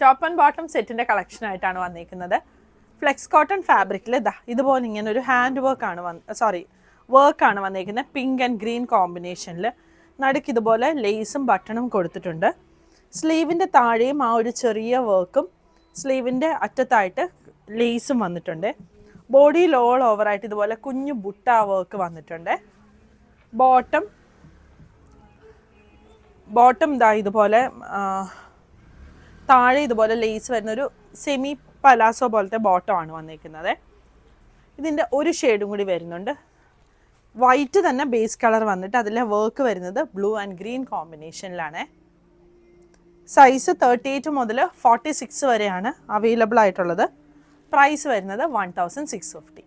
Top and bottom സെറ്റിൻ്റെ കളക്ഷനായിട്ടാണ് വന്നിരിക്കുന്നത്. Flex cotton ഫാബ്രിക്കിൽ ഇതുപോലെ ഇങ്ങനെ ഒരു ഹാൻഡ് വർക്കാണ് വർക്കാണ് വന്നിരിക്കുന്നത്. പിങ്ക് ആൻഡ് ഗ്രീൻ കോമ്പിനേഷനിൽ നടുക്ക് ഇതുപോലെ ലേസും ബട്ടണും കൊടുത്തിട്ടുണ്ട്. സ്ലീവിൻ്റെ താഴെയും ആ ഒരു ചെറിയ വർക്കും സ്ലീവിൻ്റെ അറ്റത്തായിട്ട് ലേസും വന്നിട്ടുണ്ട്. ബോഡിയിൽ ഓൾ ഓവറായിട്ട് ഇതുപോലെ കുഞ്ഞു ബുട്ട വർക്ക് വന്നിട്ടുണ്ട്. ബോട്ടം ഇതുപോലെ താഴെ ഇതുപോലെ ലേസ് വരുന്നൊരു സെമി പലാസോ പോലത്തെ ബോട്ടമാണ് വന്നിരിക്കുന്നത്. ഇതിൻ്റെ ഒരു ഷെയ്ഡും കൂടി വരുന്നുണ്ട്. വൈറ്റ് തന്നെ ബേസ് കളർ വന്നിട്ട് അതിലെ വർക്ക് വരുന്നത് ബ്ലൂ ആൻഡ് ഗ്രീൻ കോമ്പിനേഷനിലാണ്. സൈസ് 38 മുതൽ 46 വരെയാണ് അവൈലബിൾ ആയിട്ടുള്ളത്. പ്രൈസ് വരുന്നത് 1650.